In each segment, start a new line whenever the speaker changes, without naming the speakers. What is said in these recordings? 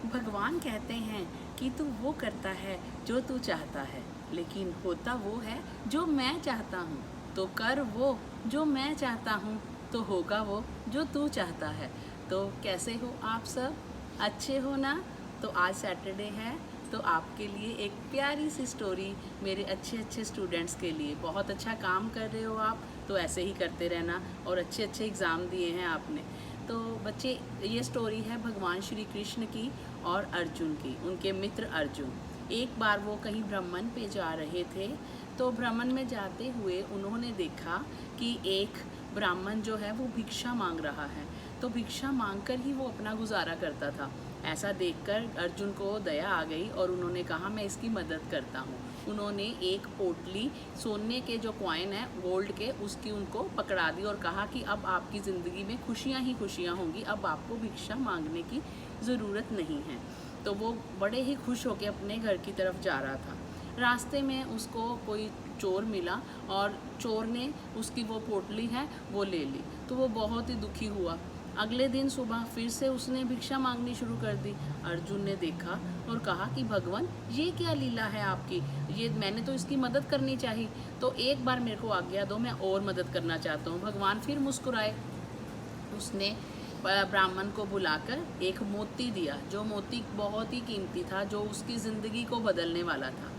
भगवान कहते हैं कि तू वो करता है जो तू चाहता है, लेकिन होता वो है जो मैं चाहता हूँ। तो कर वो जो मैं चाहता हूँ, तो होगा वो जो तू चाहता है। तो कैसे हो आप सब? अच्छे हो ना? तो आज सैटरडे है, तो आपके लिए एक प्यारी सी स्टोरी, मेरे अच्छे अच्छे स्टूडेंट्स के लिए। बहुत अच्छा काम कर रहे हो आप, तो ऐसे ही करते रहना। और अच्छे अच्छे एग्ज़ाम दिए हैं आपने। तो बच्चे, ये स्टोरी है भगवान श्री कृष्ण की और अर्जुन की, उनके मित्र अर्जुन। एक बार वो कहीं भ्रमण पे जा रहे थे, तो भ्रमण में जाते हुए उन्होंने देखा कि एक ब्राह्मण जो है वो भिक्षा मांग रहा है। तो भिक्षा मांगकर ही वो अपना गुजारा करता था। ऐसा देखकर अर्जुन को दया आ गई और उन्होंने कहा मैं इसकी मदद करता हूँ। उन्होंने एक पोटली सोने के जो कॉइन है गोल्ड के, उसकी उनको पकड़ा दी और कहा कि अब आपकी ज़िंदगी में खुशियाँ ही खुशियाँ होंगी, अब आपको भिक्षा मांगने की ज़रूरत नहीं है। तो वो बड़े ही खुश होकर अपने घर की तरफ जा रहा था। रास्ते में उसको कोई चोर मिला और चोर ने उसकी वो पोटली है वो ले ली। तो वो बहुत ही दुखी हुआ। अगले दिन सुबह फिर से उसने भिक्षा मांगनी शुरू कर दी। अर्जुन ने देखा और कहा कि भगवान, ये क्या लीला है आपकी? ये मैंने तो इसकी मदद करनी चाहिए, तो एक बार मेरे को आज्ञा दो, मैं और मदद करना चाहता हूँ। भगवान फिर मुस्कुराए। उसने ब्राह्मण को बुलाकर एक मोती दिया, जो मोती बहुत ही कीमती था, जो उसकी ज़िंदगी को बदलने वाला था।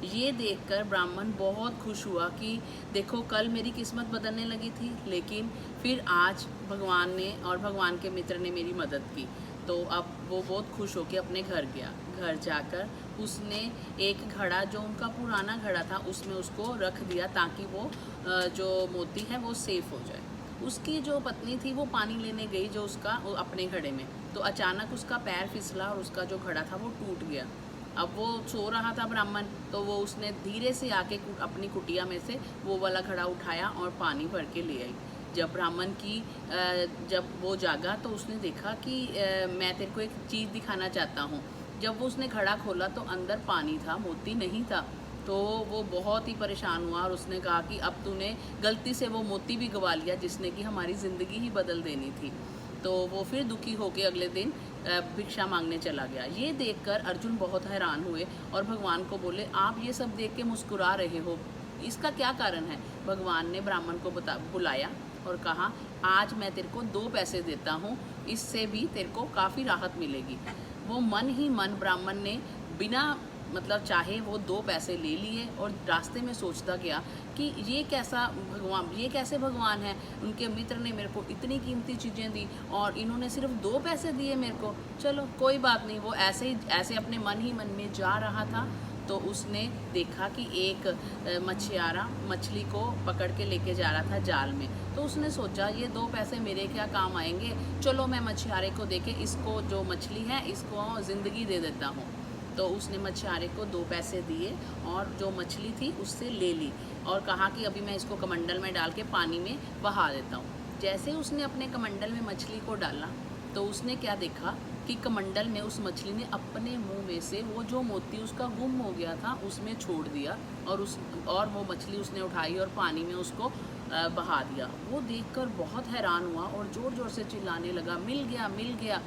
ये देखकर ब्राह्मण बहुत खुश हुआ कि देखो, कल मेरी किस्मत बदलने लगी थी, लेकिन फिर आज भगवान ने और भगवान के मित्र ने मेरी मदद की। तो अब वो बहुत खुश होकर अपने घर गया। घर जाकर उसने एक घड़ा, जो उनका पुराना घड़ा था, उसमें उसको रख दिया ताकि वो जो मोती है वो सेफ हो जाए। उसकी जो पत्नी थी वो पानी लेने गई, जो उसका अपने घड़े में, तो अचानक उसका पैर फिसला और उसका जो घड़ा था वो टूट गया। अब वो सो रहा था ब्राह्मण, तो वो उसने धीरे से आके अपनी कुटिया में से वो वाला घड़ा उठाया और पानी भर के ले आई। जब ब्राह्मण की जब वो जागा तो उसने देखा कि मैं तेरे को एक चीज़ दिखाना चाहता हूँ। जब वो उसने घड़ा खोला तो अंदर पानी था, मोती नहीं था। तो वो बहुत ही परेशान हुआ और उसने कहा कि अब तूने गलती से वो मोती भी गवा लिया जिसने कि हमारी ज़िंदगी ही बदल देनी थी। तो वो फिर दुखी होकर अगले दिन भिक्षा मांगने चला गया। ये देखकर अर्जुन बहुत हैरान हुए और भगवान को बोले, आप ये सब देख के मुस्कुरा रहे हो, इसका क्या कारण है? भगवान ने ब्राह्मण को बुलाया और कहा, आज मैं तेरे को 2 पैसे देता हूँ, इससे भी तेरे को काफ़ी राहत मिलेगी। वो मन ही मन ब्राह्मण ने बिना मतलब चाहे वो 2 पैसे ले लिए और रास्ते में सोचता गया कि ये कैसा भगवान, ये कैसे भगवान है? उनके मित्र ने मेरे को इतनी कीमती चीज़ें दी और इन्होंने सिर्फ 2 पैसे दिए मेरे को। चलो कोई बात नहीं। वो ऐसे अपने मन ही मन में जा रहा था, तो उसने देखा कि एक मछियारा मछली को पकड़ के लेके जा रहा था जाल में। तो उसने सोचा, ये 2 पैसे मेरे क्या काम आएंगे, चलो मैं मछियारे को देके इसको, जो मछली है, इसको ज़िंदगी दे देता हूँ। तो उसने मछियारे को 2 पैसे दिए और जो मछली थी उससे ले ली और कहा कि अभी मैं इसको कमंडल में डाल के पानी में बहा देता हूँ। जैसे उसने अपने कमंडल में मछली को डाला, तो उसने क्या देखा कि कमंडल में उस मछली ने अपने मुंह में से वो जो मोती उसका गुम हो गया था उसमें छोड़ दिया और वो मछली उसने उठाई और पानी में उसको बहा दिया। वो देखकर बहुत हैरान हुआ और ज़ोर ज़ोर से चिल्लाने लगा, मिल गया, मिल गया।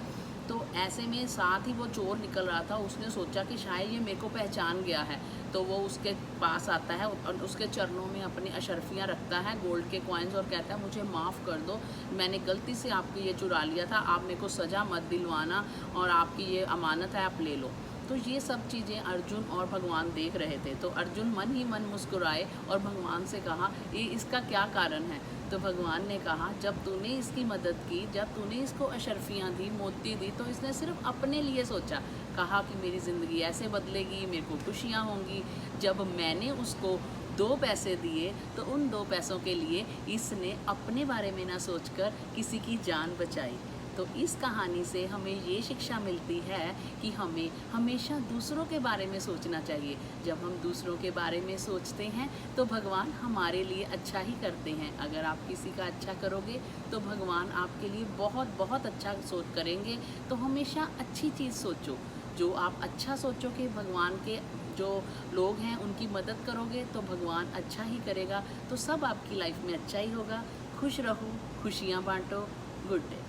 तो ऐसे में साथ ही वो चोर निकल रहा था। उसने सोचा कि शायद ये मेरे को पहचान गया है, तो वो उसके पास आता है और उसके चरणों में अपनी अशर्फियाँ रखता है, गोल्ड के कॉइन्स, और कहता है, मुझे माफ़ कर दो, मैंने गलती से आपकी ये चुरा लिया था, आप मेरे को सज़ा मत दिलवाना और आपकी ये अमानत है, आप ले लो। तो ये सब चीज़ें अर्जुन और भगवान देख रहे थे। तो अर्जुन मन ही मन मुस्कुराए और भगवान से कहा, ये इसका क्या कारण है? तो भगवान ने कहा, जब तूने इसकी मदद की, जब तूने इसको अशर्फियाँ दी, मोती दी, तो इसने सिर्फ अपने लिए सोचा। कहा कि मेरी ज़िंदगी ऐसे बदलेगी, मेरे को खुशियाँ होंगी। जब मैंने उसको 2 पैसे दिए, तो उन 2 पैसों के लिए इसने अपने बारे में ना सोचकर किसी की जान बचाई। तो इस कहानी से हमें ये शिक्षा मिलती है कि हमें हमेशा दूसरों के बारे में सोचना चाहिए। जब हम दूसरों के बारे में सोचते हैं तो भगवान हमारे लिए अच्छा ही करते हैं। अगर आप किसी का अच्छा करोगे तो भगवान आपके लिए बहुत बहुत अच्छा सोच करेंगे। तो हमेशा अच्छी चीज़ सोचो। जो आप अच्छा सोचोगे, भगवान के जो लोग हैं उनकी मदद करोगे, तो भगवान अच्छा ही करेगा। तो सब आपकी लाइफ में अच्छा ही होगा। खुश रहो, खुशियाँ बांटो। Good day.